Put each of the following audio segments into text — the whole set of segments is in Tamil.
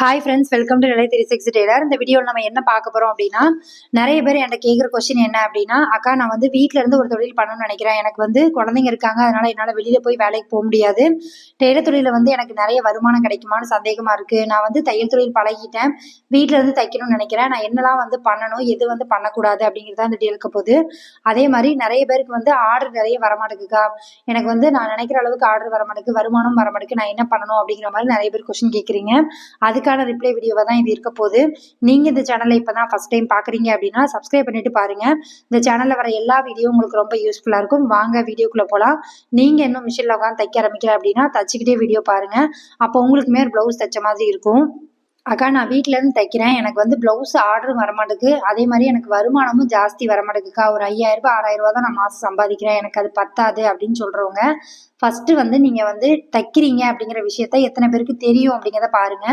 ஹாய் ஃப்ரெண்ட்ஸ், வெல்கம் டு நிலை 360 டெய்லர். இந்த வீடியோவில் நம்ம என்ன பார்க்க போகிறோம் அப்படின்னா, நிறைய பேர் என்கிட்ட கேட்குற கொஸ்டின் என்ன அப்படின்னா, அக்கா நான் வந்து வீட்டில் இருந்து ஒரு தொழில் பண்ணணும்னு நினைக்கிறேன். எனக்கு வந்து குழந்தைங்க இருக்காங்க, அதனால் என்னால் வெளியில் போய் வேலைக்கு போக முடியாது. டெய்லர் தொழிலில் வந்து எனக்கு நிறைய வருமானம் கிடைக்குமான்னு சந்தேகமாக இருக்குது. நான் வந்து தையல் தொழில் பழகிட்டேன், வீட்டில் இருந்து தைக்கணும்னு நினைக்கிறேன். நான் என்னெல்லாம் வந்து பண்ணணும், எது வந்து பண்ணக்கூடாது அப்படிங்கிறது தான் இந்த டீல் இருக்க போகுது. அதே மாதிரி நிறைய பேருக்கு வந்து ஆர்டர் நிறைய வரமாட்டேங்குக்கா, எனக்கு வந்து நான் நினைக்கிற அளவுக்கு ஆர்டர் வரமாட்டேங்குது, வருமானம் வரமாட்டேங்குது, நான் என்ன பண்ணணும் அப்படிங்கிற மாதிரி நிறைய பேர் கொஸ்டின் கேட்குறீங்க. அதுக்கான ரிப்ளை வீடியோவா தான் இது இருக்க போகுது. நீங்க இந்த சேனலை இப்பதான் ஃபர்ஸ்ட் டைம் பாக்குறீங்க அப்படின்னா சப்ஸ்கிரைப் பண்ணிட்டு பாருங்க. இந்த சேனல்ல வர எல்லா வீடியோ உங்களுக்கு ரொம்ப யூஸ்ஃபுல்லா இருக்கும். வாங்க வீடியோக்குள்ள போலாம். நீங்க இன்னும் மிஷின்ல உட்காந்து தைக்க ஆரம்பிக்கல அப்படின்னா தச்சுக்கிட்டே வீடியோ பாருங்க. அப்போ உங்களுக்கு மேல் பிளவுஸ் தைச்ச மாதிரி இருக்கும். அக்கா நான் வீட்ல இருந்து தைக்கிறேன், எனக்கு வந்து பிளவுஸ் ஆர்டரும் வரமாட்டேங்குது, அதே மாதிரி எனக்கு வருமானமும் ஜாஸ்தி வரமாட்டேங்குதுக்கா, ஒரு 5000 ரூபாய் 6000 ரூபாய் தான் நான் மாசம் சம்பாதிக்கிறேன், எனக்கு அது பத்தாது அப்படின்னு சொல்றவங்க ஃபர்ஸ்ட் வந்து நீங்க வந்து தைக்கிறீங்க அப்படிங்கிற விஷயத்த எத்தனை பேருக்கு தெரியும் அப்படிங்கிறத பாருங்க.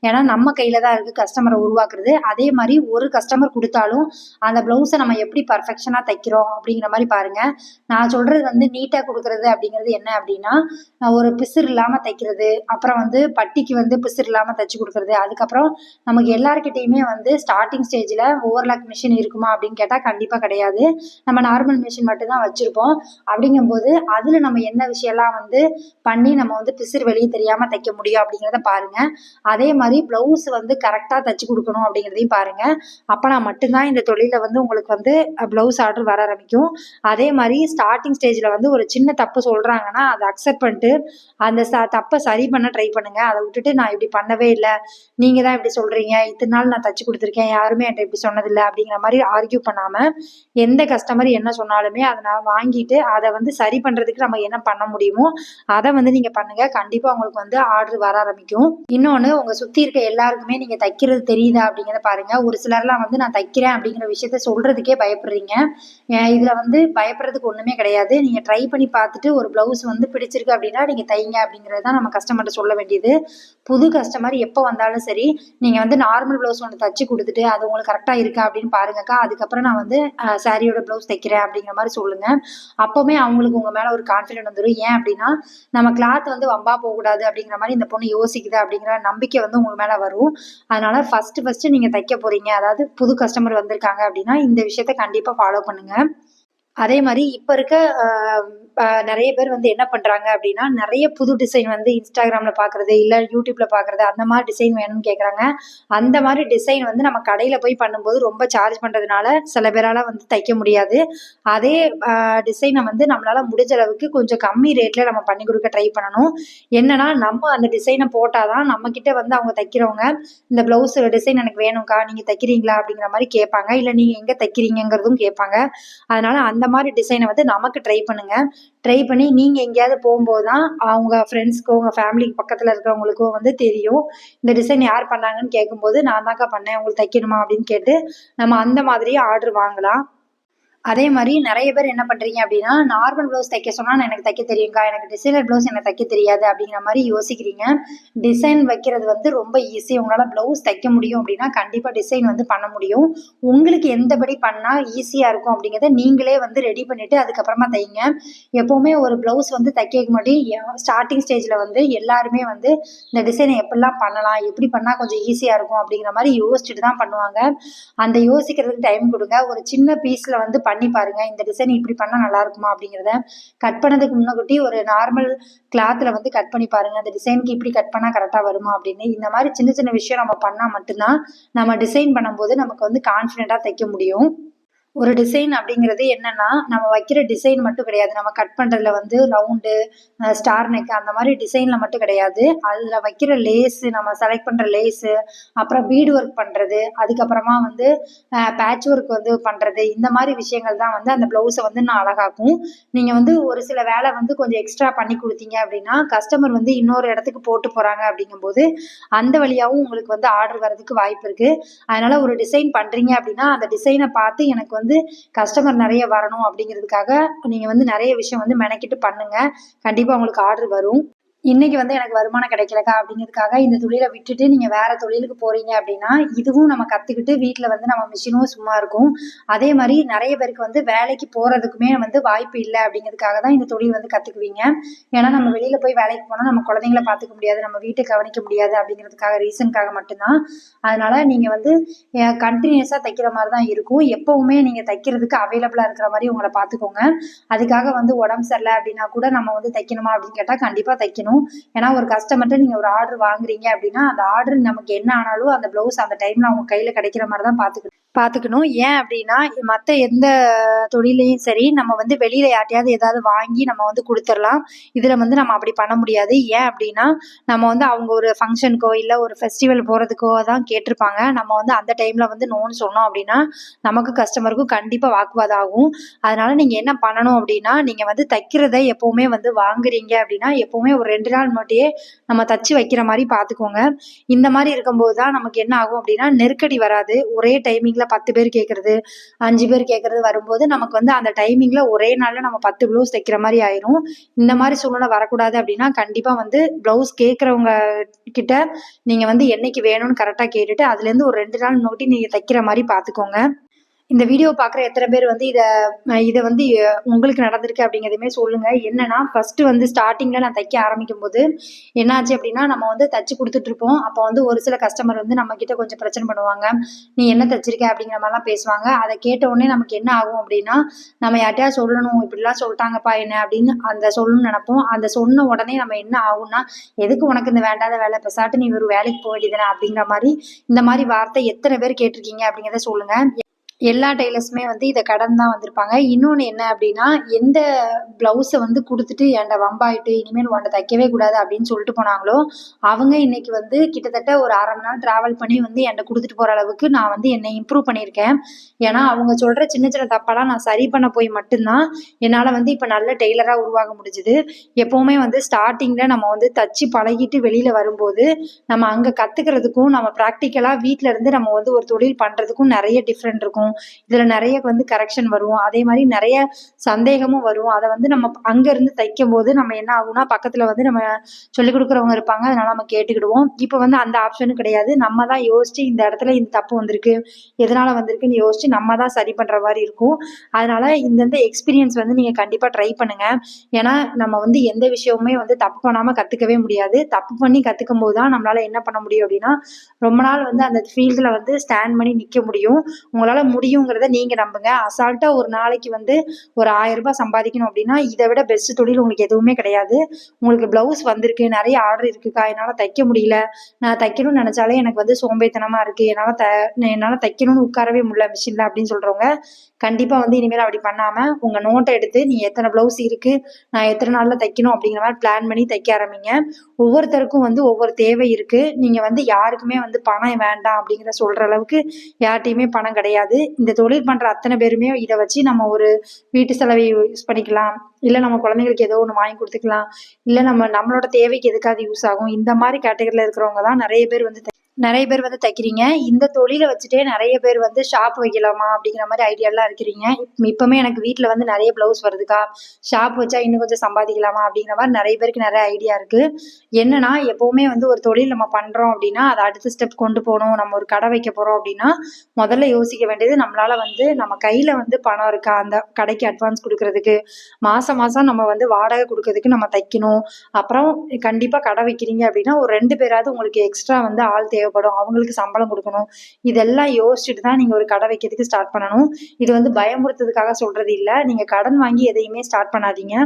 ஏன்னா நம்ம கையில தான் இருக்கு கஸ்டமரை உருவாக்குறது. அதே மாதிரி ஒரு கஸ்டமர் கொடுத்தாலும் அந்த பிளவுஸை நம்ம எப்படி பர்ஃபெக்ஷனா தைக்கிறோம் அப்படிங்கிற மாதிரி பாருங்க. நான் சொல்றது வந்து நீட்டா கொடுக்கறது அப்படிங்கிறது என்ன அப்படின்னா, ஒரு பிசுறு இல்லாம தைக்கிறது, அப்புறம் வந்து பட்டிக்கு வந்து பிசுறு இல்லாம தைச்சு கொடுக்கறது. அதுக்கப்புறம் நமக்கு எல்லாருக்கிட்டையுமே வந்து ஸ்டார்டிங் ஸ்டேஜ்ல ஓவர்லாக் மிஷின் இருக்குமா அப்படின்னு கேட்டா கண்டிப்பா கிடையாது. நம்ம நார்மல் மிஷின் மட்டும் தான் வச்சிருப்போம். அப்படிங்கும்போது அதுல நம்ம என்ன விஷயம் எல்லாம் வந்து பண்ணி நம்ம வந்து பிசிறு வெளியே தெரியாம தைக்க முடியும் அப்படிங்கிறத பாருங்க. அதே மாதிரி பிளவுஸ் வந்து கரெக்டா தச்சு கொடுக்கணும் அப்படிங்கிறதையும் பாருங்க. அப்பனா மட்டும்தான் இந்த தொழில வந்து உங்களுக்கு வந்து பிளவுஸ் ஆர்டர் வர ஆரம்பிக்கும். அதே மாதிரி ஸ்டார்டிங் ஸ்டேஜ்ல வந்து ஒரு சின்ன தப்பு சொல்றாங்கன்னா அதை அக்செப்ட் பண்ணிட்டு அந்த தப்பை சரி பண்ண ட்ரை பண்ணுங்க. அதை விட்டுட்டு நான் இப்படி பண்ணவே இல்லை, நீங்க தான் இப்படி சொல்றீங்க, இத்தனை நாள் நான் தச்சு கொடுத்துருக்கேன், யாருமே என்கிட்ட இப்படி சொன்னதில்லை அப்படிங்கிற மாதிரி ஆர்கியூ பண்ணாம எந்த கஸ்டமர் என்ன சொன்னாலுமே அதை நான் வாங்கிட்டு அதை வந்து சரி பண்றதுக்கு நம்ம என்ன பண்ண முடியுமோ அதை வந்து நீங்க பண்ணுங்க. கண்டிப்பா உங்களுக்கு வந்து ஆர்டர் வர ஆரம்பிக்கும். இன்னொன்னு, உங்க சுத்தி இருக்க எல்லாருக்குமே நீங்க தைக்கிறது தெரியுதா அப்படிங்கிறத பாருங்க. ஒரு சிலர்லாம் வந்து நான் தைக்கிறேன் அப்படிங்கிற விஷயத்த சொல்றதுக்கே பயப்படுறீங்க. இதுல வந்து பயப்படுறதுக்கு ஒண்ணுமே கிடையாது. நீங்க ட்ரை பண்ணி பார்த்துட்டு ஒரு பிளவுஸ் வந்து பிடிச்சிருக்கு அப்படின்னா நீங்க தைங்க அப்படிங்கிறது தான் நம்ம கஸ்டமர்கிட்ட சொல்ல வேண்டியது. புது கஸ்டமர் எப்போ வந்தாலும் சரி, நீங்க வந்து நார்மல் பிளவுஸ் ஒன்று தச்சு கொடுத்துட்டு அது உங்களுக்கு கரெக்டா இருக்கா அப்படின்னு பாருங்கக்கா, அதுக்கப்புறம் நான் வந்து சாரியோட பிளவுஸ் தைக்கிறேன் அப்படிங்கிற மாதிரி சொல்லுங்க. அப்பவுமே அவங்களுக்கு உங்க மேல ஒரு கான்ஃபிடென்ட் வந்துடும். ஏன் அப்படின்னா, நம்ம கிளாத் வந்து வம்பா போகக்கூடாது அப்படிங்கிற மாதிரி இந்த பொண்ணு யோசிக்குது அப்படிங்கிற நம்பிக்கை வந்து உங்களுக்கு மேல வரும். அதனால ஃபர்ஸ்ட் நீங்க தைக்க போறீங்க, அதாவது புது கஸ்டமர் வந்திருக்காங்க அப்படின்னா இந்த விஷயத்த கண்டிப்பா ஃபாலோ பண்ணுங்க. அதே மாதிரி இப்ப இருக்க நிறைய பேர் வந்து என்ன பண்றாங்க அப்படின்னா, நிறைய புது டிசைன் வந்து இன்ஸ்டாகிராம்ல பாக்குறது, இல்ல யூடியூப்ல பாக்குறது, அந்த மாதிரி டிசைன் வேணும்னு கேக்குறாங்க. அந்த மாதிரி டிசைன் வந்து நம்ம கடையில போய் பண்ணும்போது ரொம்ப சார்ஜ் பண்றதுனால சில பேரால வந்து தைக்க முடியாது. அதே டிசைனை வந்து நம்மளால முடிஞ்ச அளவுக்கு கொஞ்சம் கம்மி ரேட்ல நம்ம பண்ணி கொடுக்க ட்ரை பண்ணணும். என்னன்னா, நம்ம அந்த டிசைனை போட்டாதான் நம்ம கிட்ட வந்து அவங்க தைக்கிறவங்க இந்த பிளவுஸ் டிசைன் எனக்கு வேணும்க்கா, நீங்க தைக்கிறீங்களா அப்படிங்கிற மாதிரி கேட்பாங்க. இல்ல நீங்க எங்க தைக்கிறீங்கிறதும் கேட்பாங்க. அதனால அந்த மாதிரி டிசைனை வந்து நமக்கு ட்ரை பண்ணுங்க. ட்ரை பண்ணி நீங்க எங்கேயாவது போகும்போது தான் அவங்க ஃப்ரெண்ட்ஸ்க்கோ உங்க ஃபேமிலிக்கு பக்கத்துல இருக்கிறவங்களுக்கோ வந்து தெரியும். இந்த டிசைன் யார் பண்ணாங்கன்னு கேட்கும்போது நான் தான்க்கா பண்ணேன், உங்களுக்கு தைக்கணுமா அப்படின்னு கேட்டு நம்ம அந்த மாதிரியே ஆர்டர் வாங்கலாம். அதே மாதிரி நிறைய பேர் என்ன பண்றீங்க அப்படின்னா, நார்மல் பிளவுஸ் தைக்க சொன்னா எனக்கு தைக்க தெரியும்க்கா, எனக்கு டிசைனர் பிளவுஸ் எனக்கு தைக்க தெரியாது அப்படிங்கிற மாதிரி யோசிக்கிறீங்க. டிசைன் வைக்கிறது வந்து ரொம்ப ஈஸி. உங்களால பிளவுஸ் தைக்க முடியும் அப்படின்னா கண்டிப்பா டிசைன் வந்து பண்ண முடியும். உங்களுக்கு எந்தபடி பண்ணா ஈஸியா இருக்கும் அப்படிங்கிறத நீங்களே வந்து ரெடி பண்ணிட்டு அதுக்கப்புறமா தைங்க. எப்பவுமே ஒரு பிளவுஸ் வந்து தைக்க முன்னாடி ஸ்டார்டிங் ஸ்டேஜ்ல வந்து எல்லாருமே வந்து இந்த டிசைனை எப்படிலாம் பண்ணலாம், எப்படி பண்ணா கொஞ்சம் ஈஸியா இருக்கும் அப்படிங்கிற மாதிரி யோசிச்சுட்டு தான் பண்ணுவாங்க. அந்த யோசிக்கிறதுக்கு டைம் கொடுங்க. ஒரு சின்ன பீஸ்ல வந்து பண்ணி பாருங்க, இந்த டிசைன் இப்படி பண்ணா நல்லா இருக்குமா அப்படிங்கிறத. கட் பண்ணதுக்கு முன்னாடி ஒரு நார்மல் கிளாத்ல வந்து கட் பண்ணி பாருங்க, அந்த டிசைனுக்கு இப்படி கட் பண்ணா கரெக்டா வருமா அப்படின்னு. இந்த மாதிரி சின்ன சின்ன விஷயம் நம்ம பண்ணா மட்டும்தான் நம்ம டிசைன் பண்ணும்போது நமக்கு வந்து கான்ஃபிடென்ட்டா தைக்க முடியும். ஒரு டிசைன் அப்படிங்கிறது என்னன்னா, நம்ம வைக்கிற டிசைன் மட்டும் கிடையாது. நம்ம கட் பண்றதுல வந்து ரவுண்டு, ஸ்டார் நெக் அந்த மாதிரி டிசைன்ல மட்டும் கிடையாது. அதுல வைக்கிற லேஸு, நம்ம செலக்ட் பண்ற லேஸு, அப்புறம் பீட் ஒர்க் பண்றது, அதுக்கப்புறமா வந்து பேட்ச் ஒர்க் வந்து பண்றது, இந்த மாதிரி விஷயங்கள் தான் வந்து அந்த பிளவுஸை வந்து நான் அழகாக்கும். நீங்க வந்து ஒரு சில வேலை வந்து கொஞ்சம் எக்ஸ்ட்ரா பண்ணி கொடுத்தீங்க அப்படின்னா, கஸ்டமர் வந்து இன்னொரு இடத்துக்கு போட்டு போறாங்க அப்படிங்கும்போது, அந்த வழியாவும் உங்களுக்கு வந்து ஆர்டர் வர்றதுக்கு வாய்ப்பு இருக்கு. அதனால ஒரு டிசைன் பண்றீங்க அப்படின்னா, அந்த டிசைனை பார்த்து எனக்கு வந்து கஸ்டமர் நிறைய வரணும் அப்படிங்கிறதுக்காக நீங்க வந்து நிறைய விஷயம் வந்து மெனக்கிட்டு பண்ணுங்க. கண்டிப்பா உங்களுக்கு ஆர்டர் வரும். இன்னைக்கு வந்து எனக்கு வருமானம் கிடைக்கலக்கா அப்படிங்கிறதுக்காக இந்த தொழிலை விட்டுட்டு நீங்கள் வேற தொழிலுக்கு போறீங்க அப்படின்னா இதுவும் நம்ம கற்றுக்கிட்டு வீட்டில் வந்து நம்ம மிஷினும் சும்மா இருக்கும். அதே மாதிரி நிறைய பேருக்கு வந்து வேலைக்கு போகிறதுக்குமே வந்து வாய்ப்பு இல்லை அப்படிங்கிறதுக்காக தான் இந்த தொழில் வந்து கற்றுக்குவீங்க. ஏன்னா நம்ம வெளியில் போய் வேலைக்கு போனால் நம்ம குழந்தைங்கள பார்த்துக்க முடியாது, நம்ம வீட்டை கவனிக்க முடியாது அப்படிங்கிறதுக்காக ரீசனுக்காக மட்டும்தான். அதனால நீங்கள் வந்து கண்டினியூஸாக தைக்கிற மாதிரி தான் இருக்கும். எப்போவுமே நீங்கள் தைக்கிறதுக்கு அவைலபிளாக இருக்கிற மாதிரி உங்களை பார்த்துக்கோங்க. அதுக்காக வந்து உடம்பு சரியில்லை அப்படின்னா கூட நம்ம வந்து தைக்கணுமா அப்படின்னு கேட்டால் கண்டிப்பாக தைக்கணும். ஏன்னா ஒரு கஸ்டமர்கிட்ட நீங்க ஒரு ஆர்டர் வாங்குறீங்க அப்படின்னா அந்த ஆர்டர் நமக்கு என்ன ஆனாலும் அந்த பிளவுஸ் அந்த டைம்ல அவங்க கையில கிடைக்கிற மாதிரி தான் பார்த்துக்கணும். ஏன் அப்படின்னா மற்ற எந்த தொழிலையும் சரி நம்ம வந்து வெளியில யார்ட்டையாவது ஏதாவது வாங்கி நம்ம வந்து கொடுத்துடலாம். இதுல வந்து நம்ம அப்படி பண்ண முடியாது. ஏன் அப்படின்னா நம்ம வந்து அவங்க ஒரு ஃபங்க்ஷனுக்கோ இல்லை ஒரு ஃபெஸ்டிவல் போறதுக்கோ தான் கேட்டிருப்பாங்க. நம்ம வந்து அந்த டைம்ல வந்து நோன்னு சொன்னோம் அப்படின்னா நமக்கு கஸ்டமருக்கும் கண்டிப்பா வாக்குவாதம் ஆகும். அதனால நீங்க என்ன பண்ணணும் அப்படின்னா நீங்க வந்து தைக்கிறத எப்பவுமே வந்து வாங்குறீங்க அப்படின்னா எப்பவுமே ஒரு 2 நாள் மட்டும் நம்ம தச்சு வைக்கிற மாதிரி பார்த்துக்கோங்க. இந்த மாதிரி இருக்கும்போது தான் நமக்கு என்ன ஆகும் அப்படின்னா நெருக்கடி வராது. ஒரே டைமிங்ல 10 பேர் கேட்கறது 5 பேர் கேட்கறது வரும்போது நமக்கு வந்து அந்த டைமிங்ல ஒரே நாள்ல நம்ம 10 ப்ளவுஸ் தைக்கிற மாதிரி ஆயிரும். இந்த மாதிரி சூழ்நிலை வரக்கூடாது அப்படின்னா கண்டிப்பா வந்து ப்ளவுஸ் கேட்கறவங்க கிட்ட நீங்க வந்து என்னைக்கு வேணும்னு கரெக்டா கேட்டுட்டு அதுல இருந்து ஒரு 2 நாள் நோட்டி நீங்க தைக்கிற மாதிரி பார்த்துக்கோங்க. இந்த வீடியோ பார்க்குற எத்தனை பேர் வந்து இதை வந்து உங்களுக்கு நடந்திருக்கு அப்படிங்கிறதுமே சொல்லுங்க. என்னன்னா ஃபர்ஸ்ட் வந்து ஸ்டார்டிங்ல நான் தைக்க ஆரம்பிக்கும் போது என்னாச்சு அப்படின்னா நம்ம வந்து தச்சு கொடுத்துட்டு இருப்போம். அப்போ வந்து ஒரு சில கஸ்டமர் வந்து நம்ம கிட்ட கொஞ்சம் பிரச்சனை பண்ணுவாங்க. நீ என்ன தச்சிருக்க அப்படிங்கிற மாதிரிலாம் பேசுவாங்க. அதை கேட்ட உடனே நமக்கு என்ன ஆகும் அப்படின்னா நம்ம யார்ட்டையா சொல்லணும், இப்படிலாம் சொல்லிட்டாங்கப்பா என்ன அப்படின்னு அந்த சொல்லணும்னு நினைப்போம். அந்த சொன்ன உடனே நம்ம என்ன ஆகும்னா எதுக்கு உனக்கு இந்த வேண்டாத வேலை, பெசாட்டு நீ ஒரு வேலைக்கு போக வேண்டியதுதானே அப்படிங்கிற மாதிரி இந்த மாதிரி வார்த்தை எத்தனை பேர் கேட்டிருக்கீங்க அப்படிங்கிறத சொல்லுங்க. எல்லா டெய்லர்ஸுமே வந்து இதை கடன் தான் வந்திருப்பாங்க. இன்னொன்று என்ன அப்படின்னா எந்த ப்ளவுஸை வந்து கொடுத்துட்டு என்கிட்ட வம்பாயிட்டு இனிமேல் உன்னை தைக்கவே கூடாது அப்படின்னு சொல்லிட்டு போனாங்களோ அவங்க இன்னைக்கு வந்து கிட்டத்தட்ட ஒரு 1/2 மணி நேரம் ட்ராவல் பண்ணி வந்து என்கிட்ட கொடுத்துட்டு போகிற அளவுக்கு நான் வந்து என்னை இம்ப்ரூவ் பண்ணியிருக்கேன். ஏன்னா அவங்க சொல்கிற சின்ன சின்ன தப்பெல்லாம் நான் சரி பண்ண போய் மட்டும்தான் என்னால் வந்து இப்போ நல்ல டெய்லராக உருவாக முடிஞ்சுது. எப்போவுமே வந்து ஸ்டார்டிங்கில் நம்ம வந்து தச்சு பழகிட்டு வெளியில் வரும்போது நம்ம அங்கே கற்றுக்கிறதுக்கும் நம்ம ப்ராக்டிக்கலாக வீட்டில் இருந்து நம்ம வந்து ஒரு தொழில் பண்ணுறதுக்கும் நிறைய டிஃப்ரெண்ட் இருக்கும். இதுல நிறைய வந்து கரெக்ஷன் வரும். அதே மாதிரி நிறைய சந்தேகமும் வரும். அதை வந்து நம்ம அங்க இருந்து தைக்கும் போது நம்ம என்ன ஆகும்னா பக்கத்துல வந்து நம்ம சொல்லிக் கொடுக்குறவங்க இருப்பாங்க. அதனால நம்ம கேட்டுக்கிடுவோம். இப்ப வந்து அந்த ஆப்ஷனும் கிடையாது. நம்ம தான் யோசிச்சு இந்த இடத்துல இந்த தப்பு வந்திருக்கு, எதனால வந்திருக்குன்னு யோசிச்சு நம்ம தான் சரி பண்ற மாதிரி இருக்கும். அதனால இந்த எக்ஸ்பீரியன்ஸ் வந்து நீங்க கண்டிப்பா ட்ரை பண்ணுங்க. ஏன்னா நம்ம வந்து எந்த விஷயமுமே வந்து தப்பு பண்ணாம கத்துக்கவே முடியாது. தப்பு பண்ணி கத்துக்கும் போது தான் நம்மளால என்ன பண்ண முடியும் அப்படின்னா ரொம்ப நாள் வந்து அந்த ஃபீல்டுல வந்து ஸ்டாண்ட் பண்ணி நிக்க முடியும். உங்களால முடியுங்கிறத நீங்க நம்புங்க. அசால்ட்டா ஒரு நாளைக்கு வந்து ஒரு 1000 ரூபாய் சம்பாதிக்கணும் அப்படின்னா இதை விட பெஸ்ட் தொழில் உங்களுக்கு எதுவுமே கிடையாது. உங்களுக்கு பிளவுஸ் வந்திருக்கு, நிறைய ஆர்டர் இருக்குக்கா, என்னால தைக்க முடியல, நான் தைக்கணும்னு நினைச்சாலே எனக்கு வந்து சோம்பேத்தனமா இருக்கு, என்னால தைக்கணும்னு உட்காரவே முடியல மிஷின்ல அப்படின்னு சொல்றவங்க கண்டிப்பா வந்து இனிமேல் அப்படி பண்ணாம உங்க நோட்டை எடுத்து நீ எத்தனை பிளவுஸ் இருக்கு, நான் எத்தனை நாள்ல தைக்கணும் அப்படிங்கிற மாதிரி பிளான் பண்ணி தைக்க ஆரம்பிங்க. ஒவ்வொருத்தருக்கும் வந்து ஒவ்வொரு தேவை இருக்கு. நீங்க வந்து யாருக்குமே வந்து பணம் வேண்டாம் அப்படிங்கிற சொல்ற அளவுக்கு யார்ட்டையுமே பணம் கிடையாது. இந்த தொழில் பண்ற அத்தனை பேருமே இதை வச்சு நம்ம ஒரு வீட்டு செலவை யூஸ் பண்ணிக்கலாம், இல்ல நம்ம குழந்தைங்களுக்கு ஏதோ ஒண்ணு வாங்கி கொடுத்துக்கலாம், இல்ல நம்மளோட தேவைக்கு எதுக்காவது யூஸ் ஆகும். இந்த மாதிரி கேட்டகரியில இருக்கிறவங்க தான் நிறைய பேர் வந்து தைக்கிறீங்க. இந்த தொழிலை வச்சுட்டே நிறைய பேர் வந்து ஷாப் வைக்கலாமா அப்படிங்கிற மாதிரி ஐடியாலாம் இருக்கிறீங்க. இப்பவுமே எனக்கு வீட்டில் வந்து நிறைய பிளவுஸ் வருதுக்கா, ஷாப் வச்சா இன்னும் கொஞ்சம் சம்பாதிக்கலாமா அப்படிங்கிற மாதிரி நிறைய பேருக்கு நிறைய ஐடியா இருக்கு. என்னன்னா எப்பவுமே வந்து ஒரு தொழில் நம்ம பண்றோம் அப்படின்னா அதை அடுத்த ஸ்டெப் கொண்டு போகணும். நம்ம ஒரு கடை வைக்க போறோம் அப்படின்னா முதல்ல யோசிக்க வேண்டியது நம்மளால வந்து நம்ம கையில வந்து பணம் இருக்கா, அந்த கடைக்கு அட்வான்ஸ் கொடுக்கறதுக்கு, மாசம் மாசம் நம்ம வந்து வாடகை கொடுக்கறதுக்கு நம்ம தைக்கணும். அப்புறம் கண்டிப்பா கடை வைக்கிறீங்க அப்படின்னா ஒரு 2 பேராவது உங்களுக்கு எக்ஸ்ட்ரா வந்து ஆள் தேவைப்படும், அவங்களுக்கு சம்பளம் கொடுக்கணும். இதெல்லாம் யோசிச்சுட்டு தான் நீங்க ஒரு கடை வைக்கிறதுக்கு ஸ்டார்ட் பண்ணணும். இது வந்து பயமுறுத்துறதுக்காக சொல்றது இல்ல. நீங்க கடன் வாங்கி எதையுமே ஸ்டார்ட் பண்ணாதீங்க.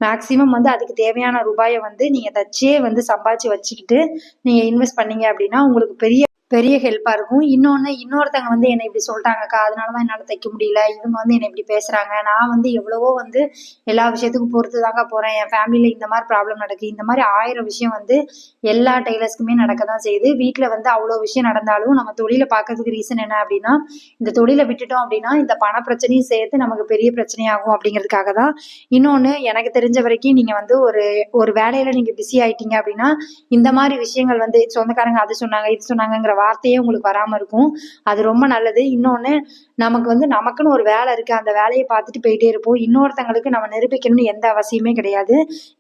மேக்சிமம் வந்து அதுக்கு தேவையான ரூபாயை வந்து நீங்க தச்சே வந்து சம்பாதிச்சு வச்சுக்கிட்டு நீங்க இன்வெஸ்ட் பண்ணீங்க அப்படின்னா உங்களுக்கு பெரிய பெரிய ஹெல்ப்பா இருக்கும். இன்னொருத்தங்க வந்து என்னை இப்படி சொல்லிட்டாங்கக்கா, அதனாலதான் என்னால தைக்க முடியல, இவங்க வந்து என்னை இப்படி பேசுறாங்க, நான் வந்து எவ்வளவோ வந்து எல்லா விஷயத்துக்கும் பொறுத்து தாங்க போறேன், என் ஃபேமிலியில இந்த மாதிரி ப்ராப்ளம் நடக்குது, இந்த மாதிரி 1000 விஷயம் வந்து எல்லா டெய்லர்ஸ்க்குமே நடக்க தான் செய்யுது. வீட்டுல வந்து அவ்வளோ விஷயம் நடந்தாலும் நம்ம தொழிலை பார்க்கறதுக்கு ரீசன் என்ன அப்படின்னா இந்த தொழிலை விட்டுட்டோம் அப்படின்னா இந்த பண பிரச்சனையும் சேர்த்து நமக்கு பெரிய பிரச்சனையாகும் அப்படிங்கிறதுக்காக தான். இன்னொன்னு எனக்கு தெரிஞ்ச வரைக்கும் நீங்க வந்து ஒரு வேலையில நீங்க பிஸி ஆயிட்டீங்க அப்படின்னா இந்த மாதிரி விஷயங்கள் வந்து சொந்தக்காரங்க அது சொன்னாங்க இது சொன்னாங்கங்கிற வார்த்தையே உங்களுக்கு வராமல் இருக்கும். அது ரொம்ப நல்லது. இன்னொன்று, நமக்கு வந்து நமக்குன்னு ஒரு வேலை இருக்குது, அந்த வேலையை பார்த்துட்டு போயிட்டே இருப்போம். இன்னொருத்தங்களுக்கு நம்ம நிரூபிக்கணும்னு எந்த அவசியமே கிடையாது.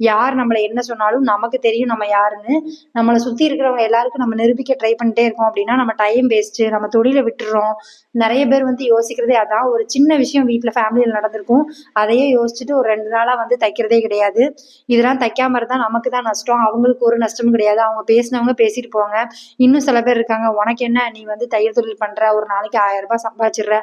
யார் நம்மளை என்ன சொன்னாலும் நமக்கு தெரியும் நம்ம யாருன்னு. நம்மளை சுற்றி இருக்கிறவங்க எல்லாருக்கும் நம்ம நிரூபிக்க ட்ரை பண்ணிட்டே இருக்கோம் அப்படின்னா நம்ம டைம் வேஸ்ட்டு, நம்ம தொழிலை விட்டுறோம். நிறைய பேர் வந்து யோசிக்கிறதே அதான். ஒரு சின்ன விஷயம் வீட்டில் ஃபேமிலியில் நடந்திருக்கும், அதையே யோசிச்சுட்டு ஒரு 2 நாளாக வந்து தைக்கிறதே கிடையாது. இதெல்லாம் தைக்காம இருந்தால் நமக்கு தான் நஷ்டம், அவங்களுக்கு ஒரு நஷ்டமும் கிடையாது. அவங்க பேசினவங்க பேசிட்டு போவாங்க. இன்னும் சில பேர் இருக்காங்க, உனக்கு என்ன, நீ வந்து தையல் தொழில் பண்ணுற, ஒரு நாளைக்கு 1000 ரூபாய் சம்பாதிச்சிடுற.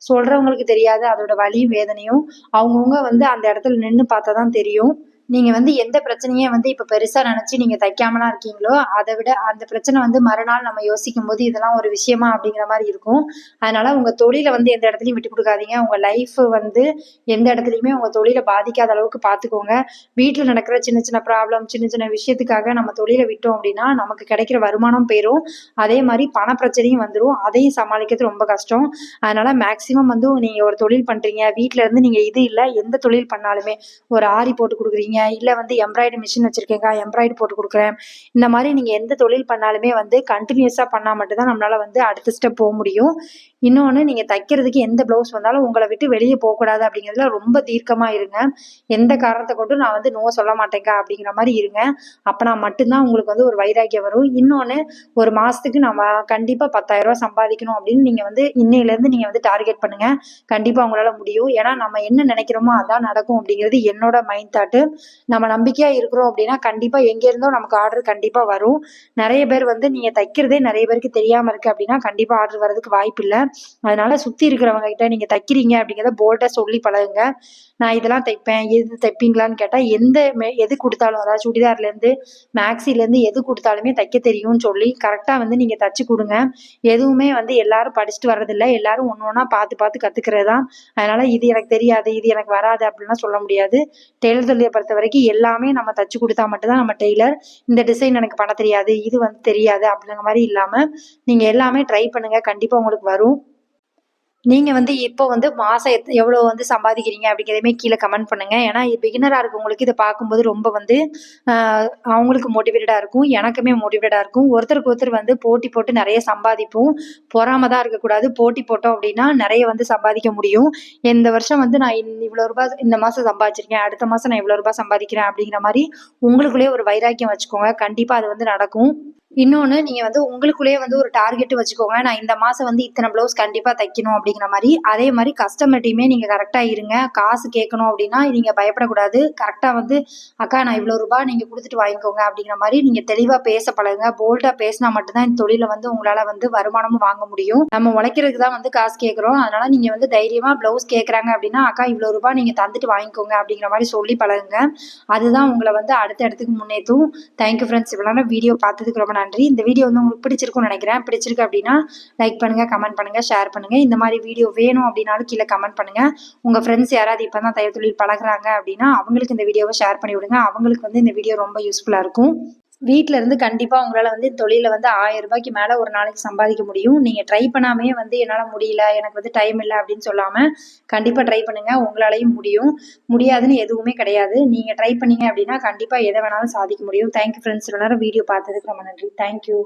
சொல்கிறவங்களுக்கு தெரியாது அதோட வலியும் வேதனையும். அவங்கவுங்க வந்து அந்த இடத்துல நின்று பார்த்தா தான் தெரியும். நீங்க வந்து எந்த பிரச்சனைய வந்து இப்ப பெருசா நினைச்சு நீங்க தைக்காமலாம் இருக்கீங்களோ, அதை விட அந்த பிரச்சனை வந்து மறுநாள் நம்ம யோசிக்கும்போது இதெல்லாம் ஒரு விஷயமா அப்படிங்கிற மாதிரி இருக்கும். அதனால உங்க தொழிலை வந்து எந்த இடத்துலயும் விட்டு கொடுக்காதீங்க. உங்க லைஃப் வந்து எந்த இடத்துலயுமே உங்க தொழிலை பாதிக்காத அளவுக்கு பார்த்துக்கோங்க. வீட்டில் நடக்கிற சின்ன சின்ன ப்ராப்ளம், சின்ன சின்ன விஷயத்துக்காக நம்ம தொழிலை விட்டோம் அப்படின்னா நமக்கு கிடைக்கிற வருமானம் போயிரும். அதே மாதிரி பண பிரச்சனையும் வந்துடும். அதையும் சமாளிக்கிறது ரொம்ப கஷ்டம். அதனால மேக்சிமம் வந்து நீங்க ஒரு தொழில் பண்றீங்க, வீட்டுல இருந்து நீங்க இது இல்லை எந்த தொழில் பண்ணாலுமே, ஒரு ஆரி போட்டு கொடுக்குறீங்க, இல்லை வந்து எம்ப்ராய்டரி மிஷின் வச்சுருக்கேங்க, எம்ப்ராய்டரி போட்டு கொடுக்குறேன், இந்த மாதிரி நீங்கள் எந்த தொழில் பண்ணாலுமே வந்து கண்டினியூஸாக பண்ணால் மட்டும்தான் நம்மளால் வந்து அடுத்த ஸ்டெப் போக முடியும். இன்னொன்று, நீங்கள் தைக்கிறதுக்கு எந்த ப்ளவுஸ் வந்தாலும் உங்களை விட்டு வெளியே போகக்கூடாது அப்படிங்கிறதுல ரொம்ப தீர்க்கமாக இருங்க. எந்த காரணத்தை கொண்டு நான் வந்து நோ சொல்ல மாட்டேங்க்கா அப்படிங்கிற மாதிரி இருங்க. அப்போனா மட்டும்தான் உங்களுக்கு வந்து ஒரு வைராக்கியம் வரும். இன்னொன்று, ஒரு மாதத்துக்கு நம்ம கண்டிப்பாக 10,000 ரூபா சம்பாதிக்கணும் அப்படின்னு நீங்கள் வந்து இன்னையிலேருந்து நீங்கள் வந்து டார்கெட் பண்ணுங்கள். கண்டிப்பாக உங்களால் முடியும். ஏன்னா நம்ம என்ன நினைக்கிறோமோ அதான் நடக்கும் அப்படிங்கிறது என்னோட மைண்ட் தாட்டு. நம்ம நம்பிக்கையாக இருக்கிறோம் அப்படின்னா கண்டிப்பாக எங்கே இருந்தோ நமக்கு ஆர்டர் கண்டிப்பாக வரும். நிறைய பேர் வந்து நீங்கள் தைக்கிறதே நிறைய பேருக்கு தெரியாமல் இருக்குது அப்படின்னா கண்டிப்பாக ஆர்டர் வரதுக்கு வாய்ப்பு இல்லை. அதனால சுற்றி இருக்கிறவங்க கிட்ட நீங்கள் தைக்கிறீங்க அப்படிங்கிறத போல்டாக சொல்லி பழகுங்க. நான் இதெல்லாம் தைப்பேன், எது தைப்பீங்களான்னு கேட்டால் எது கொடுத்தாலும், அதாவது சுடிதார்லேருந்து மேக்ஸிலேருந்து எது கொடுத்தாலுமே தைக்க தெரியும்னு சொல்லி கரெக்டாக வந்து நீங்கள் தைச்சி கொடுங்க. எதுவுமே வந்து எல்லாரும் படிச்சுட்டு வர்றதில்லை, எல்லாரும் ஒன்று ஒன்றா பார்த்து பார்த்து கற்றுக்கிறது தான். அதனால் இது எனக்கு தெரியாது, இது எனக்கு வராது அப்படின்லாம் சொல்ல முடியாது. டெய்லர் தொழிலை பொறுத்த வரைக்கும் எல்லாமே நம்ம தைச்சி கொடுத்தா மட்டும்தான் நம்ம டெய்லர். இந்த டிசைன் எனக்கு பண்ண தெரியாது, இது வந்து தெரியாது அப்படிங்கிற மாதிரி இல்லாமல் நீங்கள் எல்லாமே ட்ரை பண்ணுங்கள், கண்டிப்பாக உங்களுக்கு வரும். நீங்க வந்து இப்போ வந்து மாசம் எவ்வளோ வந்து சம்பாதிக்கிறீங்க அப்படிங்கிறதையுமே கீழே கமெண்ட் பண்ணுங்க. ஏன்னா பிகினரா இருக்கவங்களுக்கு இதை பார்க்கும்போது ரொம்ப வந்து அவங்களுக்கு மோட்டிவேட்டடா இருக்கும், எனக்குமே மோட்டிவேட்டடா இருக்கும். ஒருத்தருக்கு ஒருத்தர் வந்து போட்டி போட்டு நிறைய சம்பாதிப்போம். பொறாம தான் இருக்கக்கூடாது. போட்டி போட்டோம் அப்படின்னா நிறைய வந்து சம்பாதிக்க முடியும். இந்த வருஷம் வந்து நான் இவ்வளோ ரூபாய் இந்த மாசம் சம்பாதிச்சிருக்கேன், அடுத்த மாசம் நான் இவ்வளோ ரூபாய் சம்பாதிக்கிறேன் அப்படிங்கிற மாதிரி உங்களுக்குள்ளேயே ஒரு வைராக்கியம் வச்சுக்கோங்க. கண்டிப்பா அது வந்து நடக்கும். இன்னொன்று, நீங்கள் வந்து உங்களுக்குள்ளேயே வந்து ஒரு டார்கெட் வச்சுக்கோங்க. நான் இந்த மாதம் வந்து இத்தனை ப்ளவுஸ் கண்டிப்பாக தைக்கணும் அப்படிங்கிற மாதிரி. அதே மாதிரி கஸ்டமர்ட்டையுமே நீங்கள் கரெக்டாக இருங்க. காசு கேட்கணும் அப்படின்னா நீங்கள் பயப்படக்கூடாது. கரெக்டாக வந்து அக்கா நான் இவ்வளோ ரூபாய் நீங்கள் கொடுத்துட்டு வாங்கிக்கோங்க அப்படிங்கிற மாதிரி நீங்கள் தெளிவாக பேச பழகுங்க. போல்டாக பேசினா மட்டும்தான் இந்த தொழிலை வந்து உங்களால் வந்து வருமானமும் வாங்க முடியும். நம்ம உழைக்கிறதுக்கு தான் வந்து காசு கேட்குறோம். அதனால் நீங்கள் வந்து தைரியமாக ப்ளவுஸ் கேட்குறாங்க அப்படின்னா அக்கா இவ்வளோ ரூபாய் நீங்கள் தந்துட்டு வாங்கிக்கோங்க அப்படிங்கிற மாதிரி சொல்லி பழகுங்க. அதுதான் உங்களை வந்து அடுத்த இடத்துக்கு முன்னேற்றும். Thank you friends. இவ்வளோ வீடியோ பார்த்ததுக்கு ரொம்ப நன்றி. இந்த வீடியோ வந்து உங்களுக்கு பிடிச்சிருக்கும்னு நினைக்கிறேன். பிடிச்சிருக்கு அப்படின்னா லைக் பண்ணுங்க, கமெண்ட் பண்ணுங்க, ஷேர் பண்ணுங்க. இந்த மாதிரி வீடியோ வேணும் அப்படின்னாலும் கீழே கமெண்ட் பண்ணுங்க. உங்க ஃப்ரெண்ட்ஸ் யாராவது இப்போ தான் தையல் தொழில் பழகுறாங்க அப்படின்னா அவங்களுக்கு இந்த வீடியோவை ஷேர் பண்ணி விடுங்க. அவங்களுக்கு வந்து இந்த வீடியோ ரொம்ப யூஸ்ஃபுல்லா இருக்கும். வீட்டில இருந்து கண்டிப்பா உங்களால வந்து தொழில வந்து 1000 ரூபாய்க்கு மேல ஒரு நாளைக்கு சம்பாதிக்க முடியும். நீங்க ட்ரை பண்ணாமயே வந்து என்னால முடியல, எனக்கு வந்து டைம் இல்ல அப்படின்னு சொல்லாம கண்டிப்பா ட்ரை பண்ணுங்க. உங்களாலயும் முடியும். முடியாதுன்னு எதுவுமே கிடையாது. நீங்க ட்ரை பண்ணீங்க அப்படின்னா கண்டிப்பா எத வேணாலும் சாதிக்க முடியும். Thank you friends. இவ்வளவு நேரம் வீடியோ பார்த்ததுக்கு ரொம்ப நன்றி. Thank you.